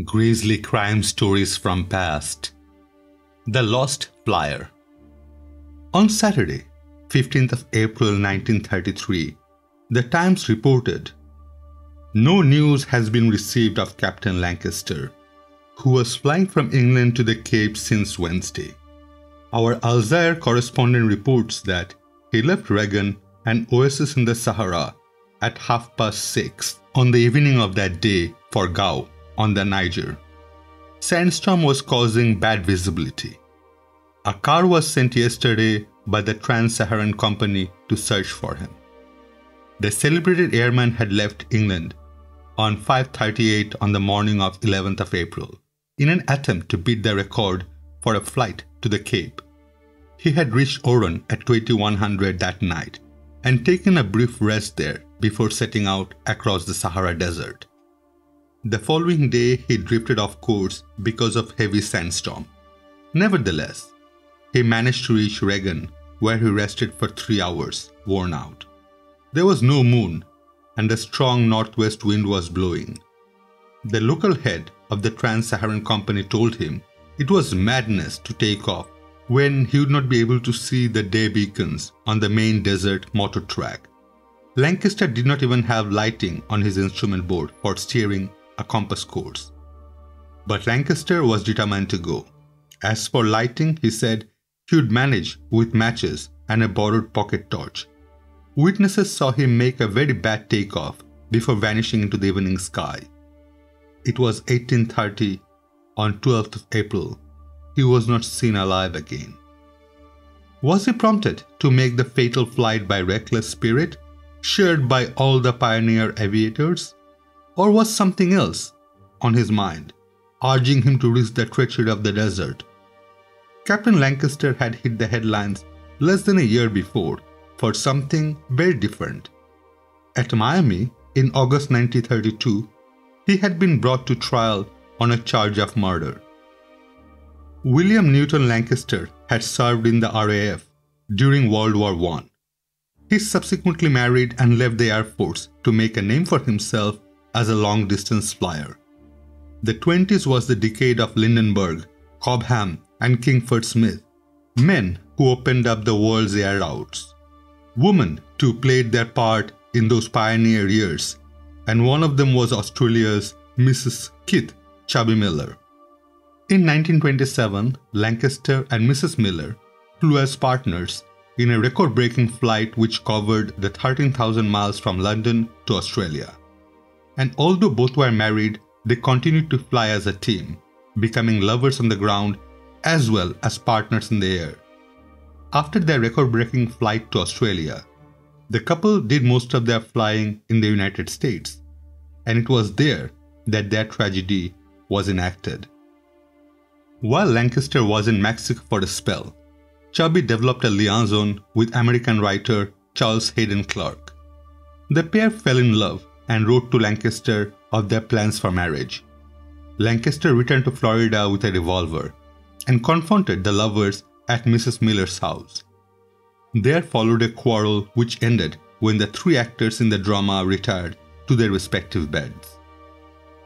Grisly crime stories from past. The Lost Flyer. On Saturday, 15th of April 1933, the Times reported, "No news has been received of Captain Lancaster, who was flying from England to the Cape since Wednesday. Our Algiers Correspondent reports that he left Reggan, an oasis in the Sahara, at 6:30 on the evening of that day for Gao on the Niger. Sandstorm was causing bad visibility. A car was sent yesterday by the Trans-Saharan Company to search for him. The celebrated airman had left England on 5:38 on the morning of 11th of April in an attempt to beat the record for a flight to the Cape. He had reached Oran at 2100 that night and taken a brief rest there before setting out across the Sahara Desert. The following day, he drifted off course because of heavy sandstorm. Nevertheless, he managed to reach Reggan, where he rested for 3 hours, worn out. There was no moon, and a strong northwest wind was blowing. The local head of the Trans-Saharan Company told him it was madness to take off when he would not be able to see the day beacons on the main desert motor track. Lancaster did not even have lighting on his instrument board for steering a compass course. But Lancaster was determined to go. As for lighting, he said he would manage with matches and a borrowed pocket torch. Witnesses saw him make a very bad takeoff before vanishing into the evening sky. It was 1830 on 12th of April. He was not seen alive again. Was he prompted to make the fatal flight by reckless spirit, shared by all the pioneer aviators? Or was something else on his mind, urging him to risk the treachery of the desert? Captain Lancaster had hit the headlines less than a year before for something very different. At Miami, in August 1932, he had been brought to trial on a charge of murder. William Newton Lancaster had served in the RAF during World War I. He subsequently married and left the Air Force to make a name for himself as a long-distance flyer. The 20s was the decade of Lindenberg, Cobham, and Kingford Smith, men who opened up the world's air routes. Women too played their part in those pioneer years, and one of them was Australia's Mrs. Keith Chubby Miller. In 1927, Lancaster and Mrs. Miller flew as partners in a record-breaking flight which covered the 13,000 miles from London to Australia. And although both were married, they continued to fly as a team, becoming lovers on the ground as well as partners in the air. After their record-breaking flight to Australia, the couple did most of their flying in the United States, and it was there that their tragedy was enacted. While Lancaster was in Mexico for a spell, Chubby developed a liaison with American writer Charles Hayden Clark. The pair fell in love and wrote to Lancaster of their plans for marriage. Lancaster returned to Florida with a revolver and confronted the lovers at Mrs. Miller's house. There followed a quarrel which ended when the 3 actors in the drama retired to their respective beds.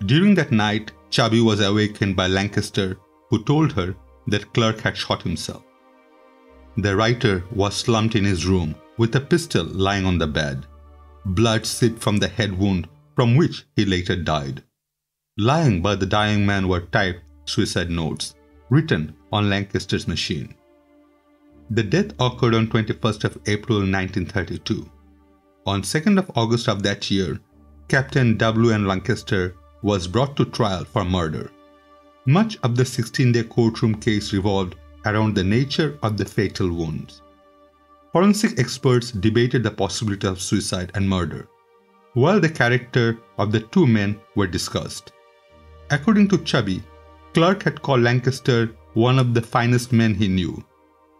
During that night, Chubby was awakened by Lancaster, who told her that Clark had shot himself. The writer was slumped in his room with a pistol lying on the bed. Blood seeped from the head wound from which he later died. Lying by the dying man were typed suicide notes written on Lancaster's machine. The death occurred on 21st of April 1932. On 2nd of August of that year, Captain W.N. Lancaster was brought to trial for murder. Much of the 16-day courtroom case revolved around the nature of the fatal wounds. Forensic experts debated the possibility of suicide and murder, while the character of the 2 men were discussed. According to Chubby, Clark had called Lancaster one of the finest men he knew.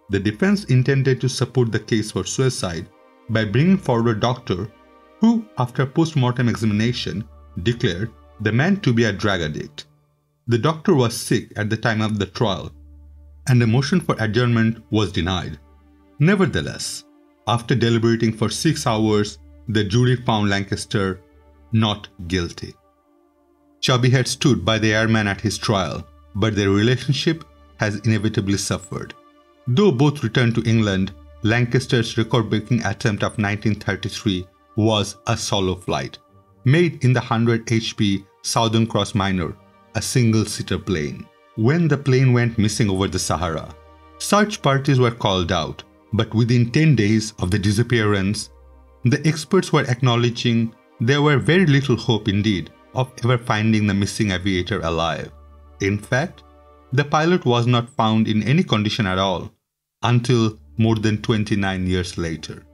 The defense intended to support the case for suicide by bringing forward a doctor who, after post-mortem examination, declared the man to be a drug addict. The doctor was sick at the time of the trial, and a motion for adjournment was denied. Nevertheless, after deliberating for 6 hours, the jury found Lancaster not guilty. Chubby had stood by the airman at his trial, but their relationship has inevitably suffered. Though both returned to England, Lancaster's record-breaking attempt of 1933 was a solo flight, made in the 100 HP Southern Cross Minor, a single-seater plane. When the plane went missing over the Sahara, search parties were called out, but within 10 days of the disappearance, the experts were acknowledging there were very little hope indeed of ever finding the missing aviator alive. In fact, the pilot was not found in any condition at all until more than 29 years later.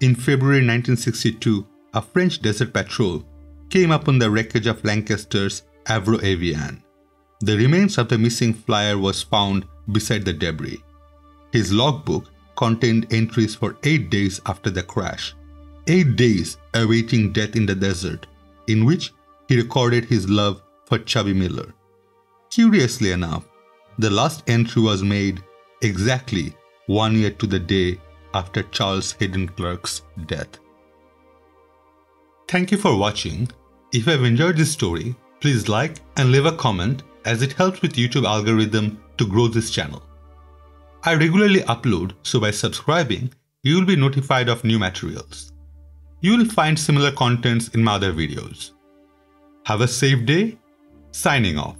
In February 1962, a French desert patrol came upon the wreckage of Lancaster's Avro Avian. The remains of the missing flyer was found beside the debris. His logbook contained entries for 8 days after the crash, 8 days awaiting death in the desert, in which he recorded his love for Chubby Miller. Curiously enough, the last entry was made exactly 1 year to the day after Charles Hayden Clarke's death. Thank you for watching. If you have enjoyed this story, please like and leave a comment as it helps with YouTube algorithm to grow this channel. I regularly upload, so by subscribing, you will be notified of new materials. You will find similar contents in my other videos. Have a safe day. Signing off.